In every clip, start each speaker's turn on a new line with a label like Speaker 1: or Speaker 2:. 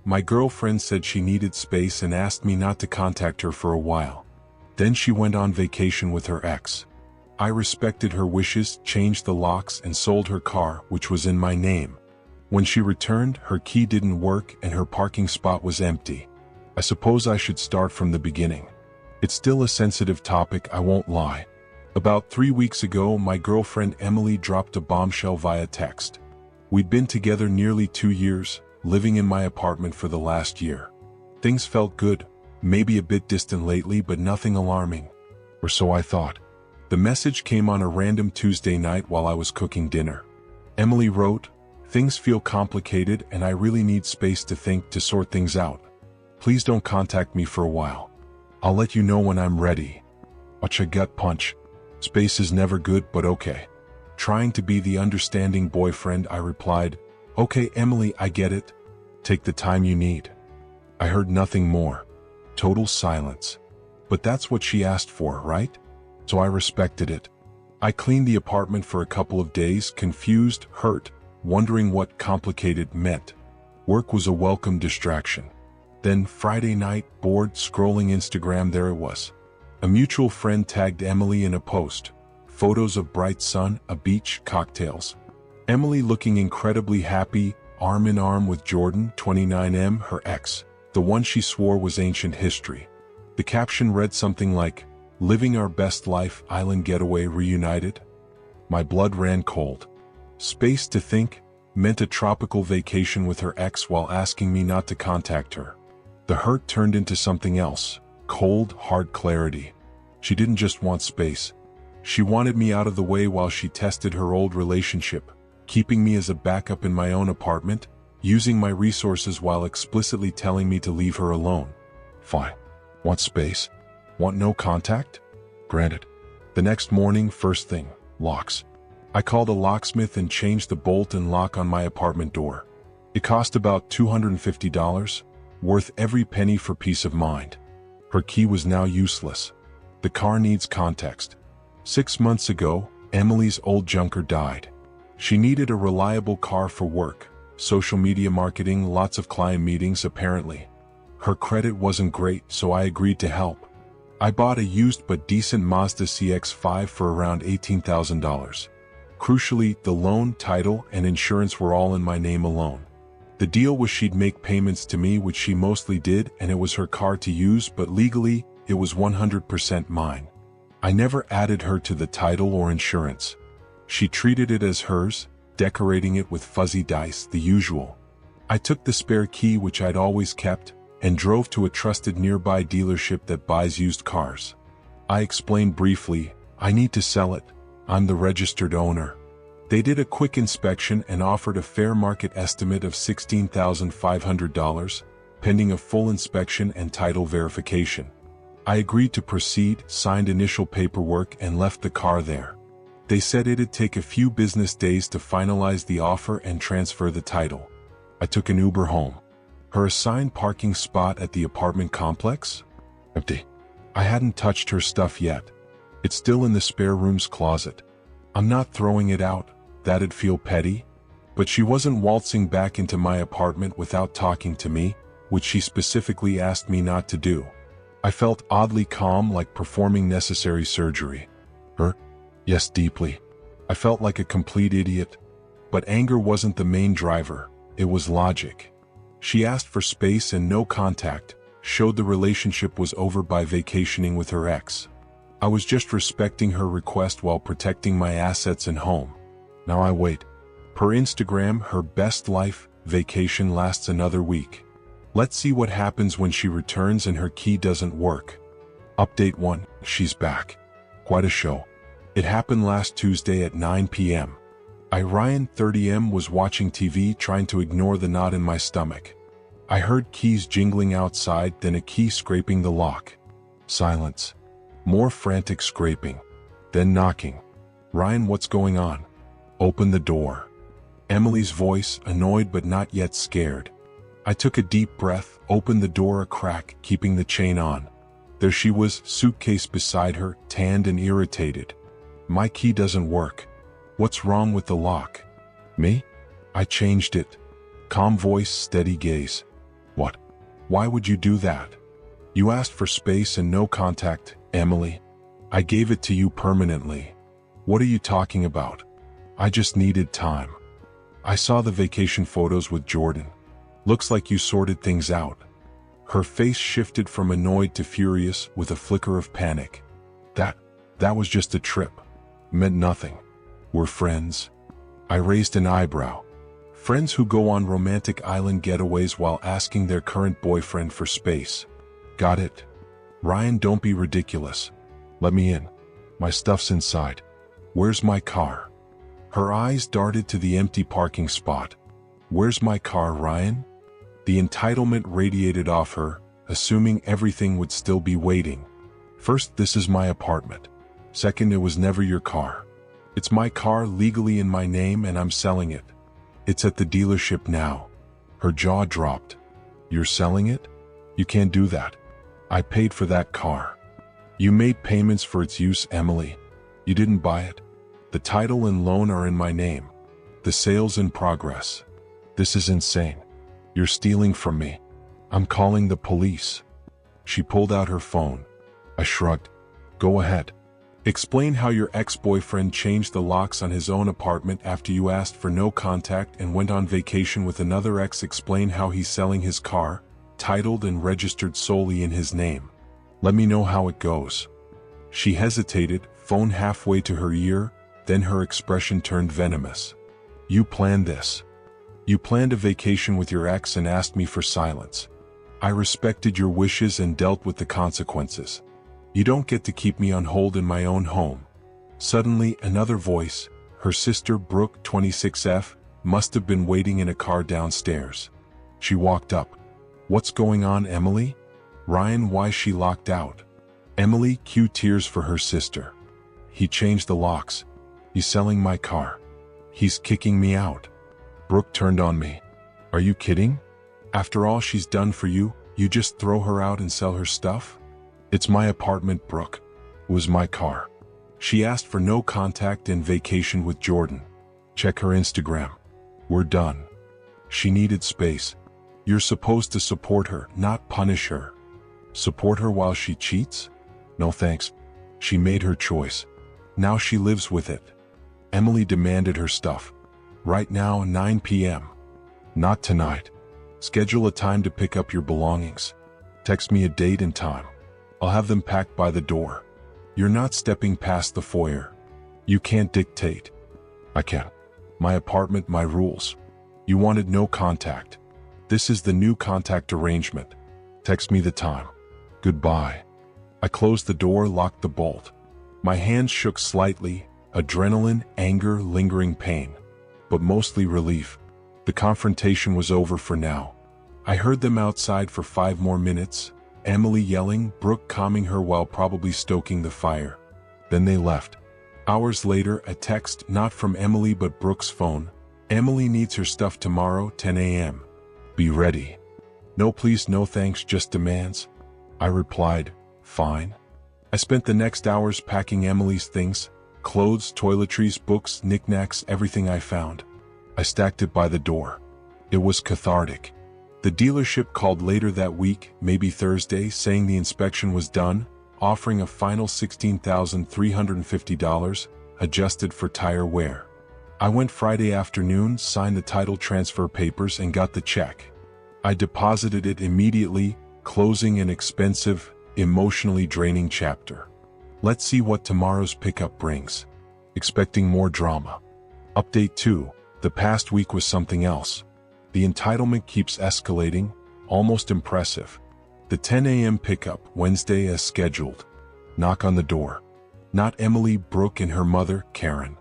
Speaker 1: My girlfriend said she needed space and asked me not to contact her for a while. Then she went on vacation with her ex. I respected her wishes, changed the locks, and sold her car, which was in my name. When she returned, her key didn't work and her parking spot was empty. I suppose I should start from the beginning. It's still a sensitive topic, I won't lie. About 3 weeks ago, my girlfriend Emily dropped a bombshell via text. We'd been together nearly 2 years, living in my apartment for the last year. Things felt good, maybe a bit distant lately, but nothing alarming. Or so I thought. The message came on a random Tuesday night while I was cooking dinner. Emily wrote, "Things feel complicated and I really need space to think, to sort things out. Please don't contact me for a while. I'll let you know when I'm ready." Watch a gut punch. Space is never good, but okay. Trying to be the understanding boyfriend, I replied, "Okay, Emily, I get it. Take the time you need." I heard nothing more. Total silence. But that's what she asked for, right? So I respected it. I cleaned the apartment for a couple of days, confused, hurt, wondering what complicated meant. Work was a welcome distraction. Then Friday night, bored, scrolling Instagram, there it was. A mutual friend tagged Emily in a post. Photos of bright sun, a beach, cocktails. Emily looking incredibly happy, arm in arm with Jordan, 29M, her ex, the one she swore was ancient history. The caption read something like, "Living our best life, island getaway reunited." My blood ran cold. Space to think meant a tropical vacation with her ex while asking me not to contact her. The hurt turned into something else, cold, hard clarity. She didn't just want space. She wanted me out of the way while she tested her old relationship, keeping me as a backup in my own apartment, using my resources while explicitly telling me to leave her alone. Fine. Want space? Want no contact? Granted. The next morning, first thing, locks. I called a locksmith and changed the bolt and lock on my apartment door. It cost about $250, worth every penny for peace of mind. Her key was now useless. The car needs context. 6 months ago, Emily's old junker died. She needed a reliable car for work, social media marketing, lots of client meetings apparently. Her credit wasn't great, so I agreed to help. I bought a used but decent Mazda CX-5 for around $18,000. Crucially, the loan, title, and insurance were all in my name alone. The deal was she'd make payments to me, which she mostly did, and it was her car to use, but legally, it was 100% mine. I never added her to the title or insurance. She treated it as hers, decorating it with fuzzy dice, the usual. I took the spare key, which I'd always kept, and drove to a trusted nearby dealership that buys used cars. I explained briefly, "I need to sell it. I'm the registered owner." They did a quick inspection and offered a fair market estimate of $16,500, pending a full inspection and title verification. I agreed to proceed, signed initial paperwork, and left the car there. They said it'd take a few business days to finalize the offer and transfer the title. I took an Uber home. Her assigned parking spot at the apartment complex? Empty. I hadn't touched her stuff yet. It's still in the spare room's closet. I'm not throwing it out, that'd feel petty. But she wasn't waltzing back into my apartment without talking to me, which she specifically asked me not to do. I felt oddly calm, like performing necessary surgery. Her? Yes, deeply. I felt like a complete idiot. But anger wasn't the main driver, it was logic. She asked for space and no contact, showed the relationship was over by vacationing with her ex. I was just respecting her request while protecting my assets and home. Now I wait. Per Instagram, her best life vacation lasts another week. Let's see what happens when she returns and her key doesn't work. Update 1, she's back. Quite a show. It happened last Tuesday at 9 p.m. Ryan, 30M, was watching TV trying to ignore the knot in my stomach. I heard keys jingling outside, then a key scraping the lock. Silence. More frantic scraping. Then knocking. Ryan, what's going on? Open the door. Emily's voice, annoyed but not yet scared. I took a deep breath, opened the door a crack, keeping the chain on. There she was, suitcase beside her, tanned and irritated. My key doesn't work. What's wrong with the lock? Me? I changed it. Calm voice, steady gaze. What? Why would you do that? You asked for space and no contact, Emily. I gave it to you permanently. What are you talking about? I just needed time. I saw the vacation photos with Jordan. Looks like you sorted things out. Her face shifted from annoyed to furious with a flicker of panic. That was just a trip. Meant nothing. We're friends. I raised an eyebrow. Friends who go on romantic island getaways while asking their current boyfriend for space. Got it? Ryan, don't be ridiculous. Let me in. My stuff's inside. Where's my car? Her eyes darted to the empty parking spot. Where's my car, Ryan? The entitlement radiated off her, assuming everything would still be waiting. First, this is my apartment. Second, it was never your car. It's my car legally in my name and I'm selling it. It's at the dealership now. Her jaw dropped. You're selling it? You can't do that. I paid for that car. You made payments for its use, Emily. You didn't buy it. The title and loan are in my name. The sale's in progress. This is insane. You're stealing from me. I'm calling the police. She pulled out her phone. I shrugged. Go ahead. Explain how your ex-boyfriend changed the locks on his own apartment after you asked for no contact and went on vacation with another ex. Explain how he's selling his car, titled and registered solely in his name. Let me know how it goes. She hesitated, phone halfway to her ear, then her expression turned venomous. You planned this. You planned a vacation with your ex and asked me for silence. I respected your wishes and dealt with the consequences. You don't get to keep me on hold in my own home. Suddenly, another voice, her sister Brooke 26F, must have been waiting in a car downstairs. She walked up. What's going on, Emily? Ryan, why's she locked out? Emily, cue tears for her sister. He changed the locks. He's selling my car. He's kicking me out. Brooke turned on me. Are you kidding? After all she's done for you, you just throw her out and sell her stuff? It's my apartment, Brooke. It was my car. She asked for no contact and vacation with Jordan. Check her Instagram. We're done. She needed space. You're supposed to support her, not punish her. Support her while she cheats? No thanks. She made her choice. Now she lives with it. Emily demanded her stuff. Right now, 9 p.m. Not tonight. Schedule a time to pick up your belongings. Text me a date and time. I'll have them packed by the door. You're not stepping past the foyer. You can't dictate. I can. My apartment, my rules. You wanted no contact. This is the new contact arrangement. Text me the time. Goodbye. I closed the door, locked the bolt. My hands shook slightly, adrenaline, anger, lingering pain. But mostly relief. The confrontation was over for now. I heard them outside for 5 more minutes, Emily yelling, Brooke calming her while probably stoking the fire. Then they left. Hours later, a text, not from Emily but Brooke's phone. Emily needs her stuff tomorrow, 10 a.m. Be ready. No please, no thanks, just demands. I replied, fine. I spent the next hours packing Emily's things, clothes, toiletries, books, knickknacks, everything I found. I stacked it by the door. It was cathartic. The dealership called later that week, maybe Thursday, saying the inspection was done, offering a final $16,350, adjusted for tire wear. I went Friday afternoon, signed the title transfer papers and got the check. I deposited it immediately, closing an expensive, emotionally draining chapter. Let's see what tomorrow's pickup brings. Expecting more drama. Update 2. The past week was something else. The entitlement keeps escalating, almost impressive. The 10 a.m. pickup, Wednesday as scheduled. Knock on the door. Not Emily, Brooke and her mother, Karen.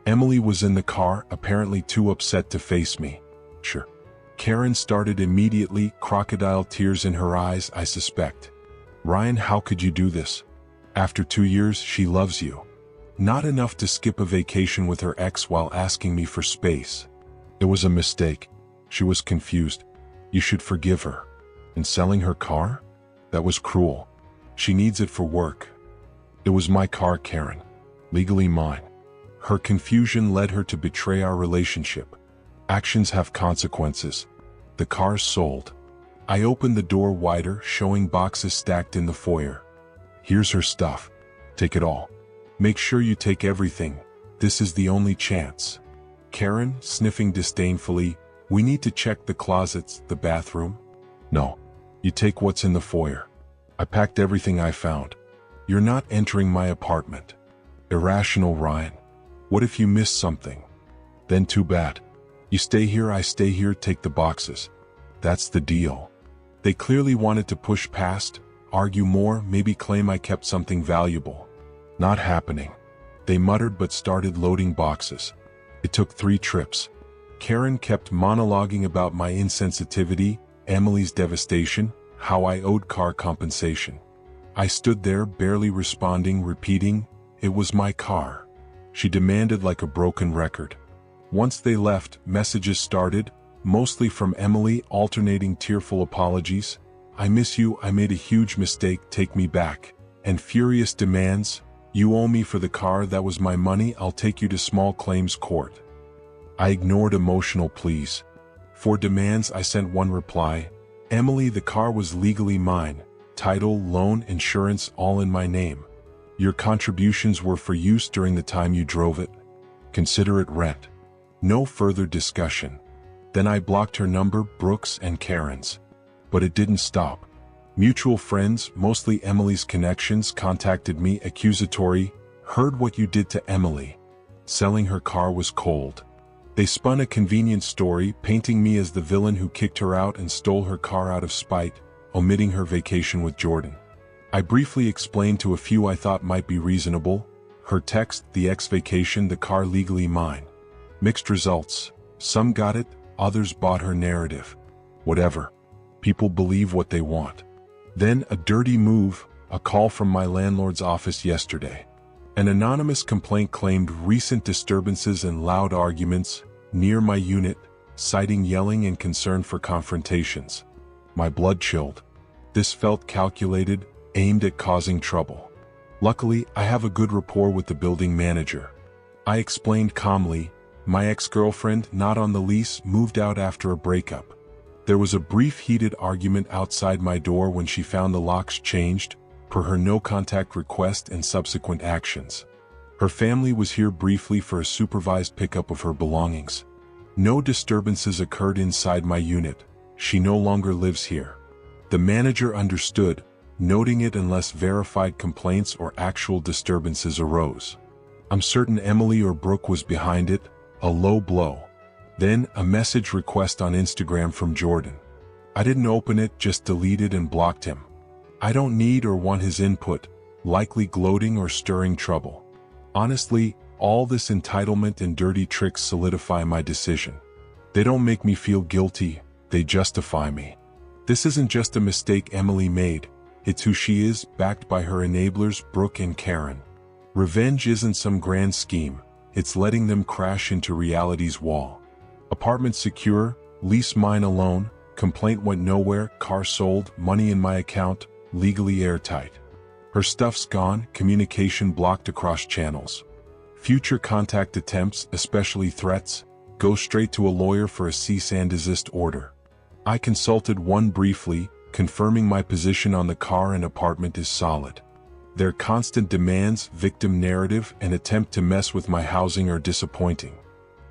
Speaker 1: Emily was in the car, apparently too upset to face me. Sure. Karen started immediately, crocodile tears in her eyes, I suspect. Ryan, how could you do this? After 2 years, she loves you. Not enough to skip a vacation with her ex while asking me for space. It was a mistake. She was confused. You should forgive her. And selling her car? That was cruel. She needs it for work. It was my car, Karen. Legally mine. Her confusion led her to betray our relationship. Actions have consequences. The car's sold. I opened the door wider, showing boxes stacked in the foyer. Here's her stuff. Take it all. Make sure you take everything. This is the only chance. Karen, sniffing disdainfully, we need to check the closets, the bathroom. No. You take what's in the foyer. I packed everything I found. You're not entering my apartment. Irrational, Ryan. What if you miss something? Then too bad. You stay here, I stay here, take the boxes. That's the deal. They clearly wanted to push past, argue more, maybe claim I kept something valuable. Not happening. They muttered but started loading boxes. It took 3 trips. Karen kept monologuing about my insensitivity, Emily's devastation, how I owed car compensation. I stood there, barely responding, repeating, it was my car. She demanded like a broken record. Once they left, messages started, mostly from Emily, alternating tearful apologies. I miss you, I made a huge mistake, take me back. And furious demands, you owe me for the car, that was my money, I'll take you to small claims court. I ignored emotional pleas. For demands I sent one reply, Emily, the car was legally mine, title, loan, insurance, all in my name. Your contributions were for use during the time you drove it. Consider it rent. No further discussion. Then I blocked her number, Brooks and Karen's. But it didn't stop. Mutual friends, mostly Emily's connections, contacted me accusatory, heard what you did to Emily. Selling her car was cold. They spun a convenient story, painting me as the villain who kicked her out and stole her car out of spite, omitting her vacation with Jordan. I briefly explained to a few I thought might be reasonable. Her text, the ex-vacation, the car legally mine. Mixed results. Some got it, others bought her narrative. Whatever. People believe what they want. Then a dirty move, a call from my landlord's office yesterday. An anonymous complaint claimed recent disturbances and loud arguments near my unit, citing yelling and concern for confrontations. My blood chilled. This felt calculated, aimed at causing trouble. Luckily, I have a good rapport with the building manager. I explained calmly, my ex-girlfriend, not on the lease, moved out after a breakup. There was a brief heated argument outside my door when she found the locks changed, per her no-contact request and subsequent actions. Her family was here briefly for a supervised pickup of her belongings. No disturbances occurred inside my unit. She no longer lives here. The manager understood, noting it unless verified complaints or actual disturbances arose. I'm certain Emily or Brooke was behind it, a low blow. Then, a message request on Instagram from Jordan. I didn't open it, just deleted and blocked him. I don't need or want his input, likely gloating or stirring trouble. Honestly, all this entitlement and dirty tricks solidify my decision. They don't make me feel guilty, they justify me. This isn't just a mistake Emily made, it's who she is, backed by her enablers Brooke and Karen. Revenge isn't some grand scheme, it's letting them crash into reality's wall. Apartment secure, lease mine alone, complaint went nowhere, car sold, money in my account, legally airtight. Her stuff's gone, communication blocked across channels. Future contact attempts, especially threats, go straight to a lawyer for a cease and desist order. I consulted one briefly, confirming my position on the car and apartment is solid. Their constant demands, victim narrative, and attempt to mess with my housing are disappointing.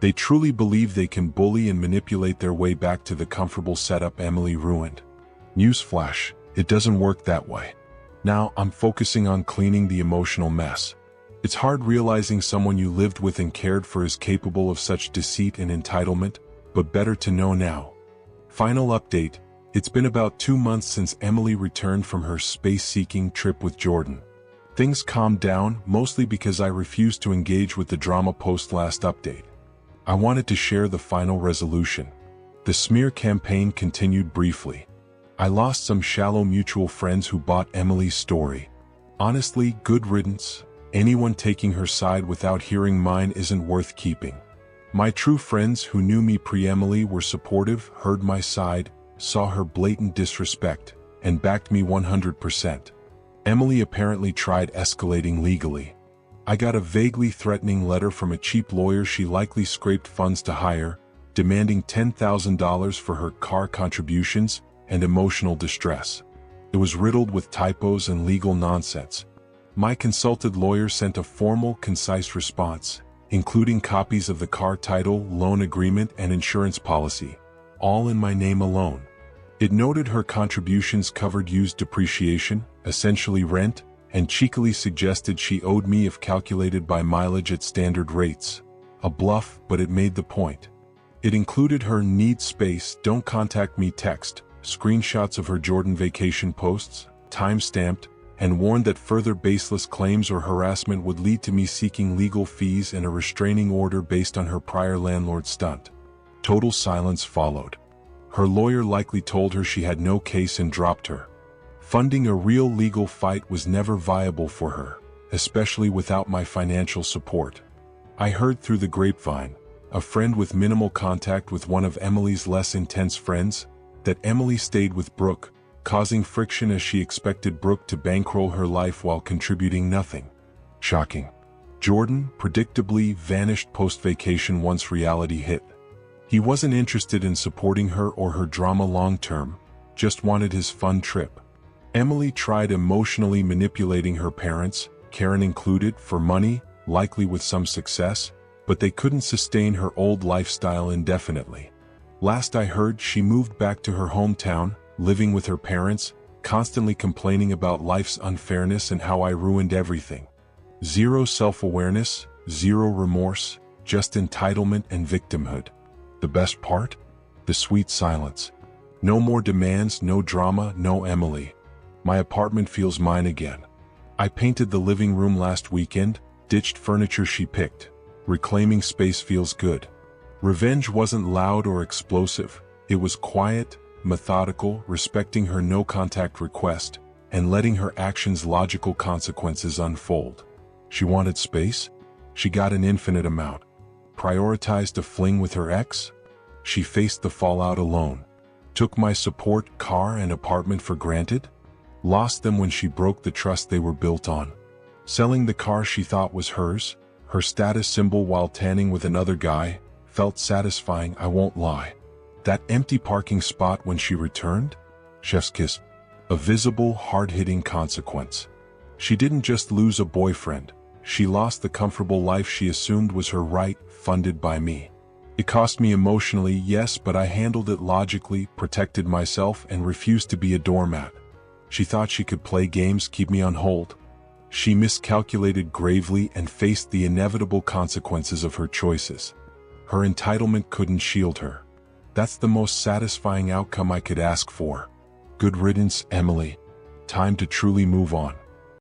Speaker 1: They truly believe they can bully and manipulate their way back to the comfortable setup Emily ruined. Newsflash, it doesn't work that way. Now I'm focusing on cleaning the emotional mess. It's hard realizing someone you lived with and cared for is capable of such deceit and entitlement, but better to know now. Final update, it's been about 2 months since Emily returned from her space-seeking trip with Jordan. Things calmed down, mostly because I refused to engage with the drama post last update. I wanted to share the final resolution. The smear campaign continued briefly. I lost some shallow mutual friends who bought Emily's story. Honestly, good riddance. Anyone taking her side without hearing mine isn't worth keeping. My true friends who knew me pre-Emily were supportive, heard my side, saw her blatant disrespect, and backed me 100%. Emily apparently tried escalating legally. I got a vaguely threatening letter from a cheap lawyer she likely scraped funds to hire, demanding $10,000 for her car contributions, and emotional distress. It was riddled with typos and legal nonsense. My consulted lawyer sent a formal, concise response, including copies of the car title, loan agreement, and insurance policy, all in my name alone. It noted her contributions covered used depreciation, essentially rent, and cheekily suggested she owed me if calculated by mileage at standard rates. A bluff, but it made the point. It included her "need space, don't contact me" text, screenshots of her Jordan vacation posts, time-stamped, and warned that further baseless claims or harassment would lead to me seeking legal fees and a restraining order based on her prior landlord stunt. Total silence followed. Her lawyer likely told her she had no case and dropped her. Funding a real legal fight was never viable for her, especially without my financial support. I heard through the grapevine, a friend with minimal contact with one of Emily's less intense friends, that Emily stayed with Brooke, causing friction as she expected Brooke to bankroll her life while contributing nothing. Shocking. Jordan predictably vanished post-vacation once reality hit. He wasn't interested in supporting her or her drama long-term, just wanted his fun trip. Emily tried emotionally manipulating her parents, Karen included, for money, likely with some success, but they couldn't sustain her old lifestyle indefinitely. Last I heard, she moved back to her hometown, living with her parents, constantly complaining about life's unfairness and how I ruined everything. Zero self-awareness, zero remorse, just entitlement and victimhood. The best part? The sweet silence. No more demands, no drama, no Emily. My apartment feels mine again. I painted the living room last weekend, ditched furniture she picked. Reclaiming space feels good. Revenge wasn't loud or explosive. It was quiet, methodical, respecting her no-contact request, and letting her actions' logical consequences unfold. She wanted space? She got an infinite amount. Prioritized a fling with her ex? She faced the fallout alone. Took my support, car, and apartment for granted? Lost them when she broke the trust they were built on. Selling the car she thought was hers, her status symbol while tanning with another guy, felt satisfying, I won't lie. That empty parking spot when she returned? Chef's kiss. A visible, hard-hitting consequence. She didn't just lose a boyfriend. She lost the comfortable life she assumed was her right, funded by me. It cost me emotionally, yes, but I handled it logically, protected myself, and refused to be a doormat. She thought she could play games, keep me on hold. She miscalculated gravely and faced the inevitable consequences of her choices. Her entitlement couldn't shield her. That's the most satisfying outcome I could ask for. Good riddance, Emily. Time to truly move on.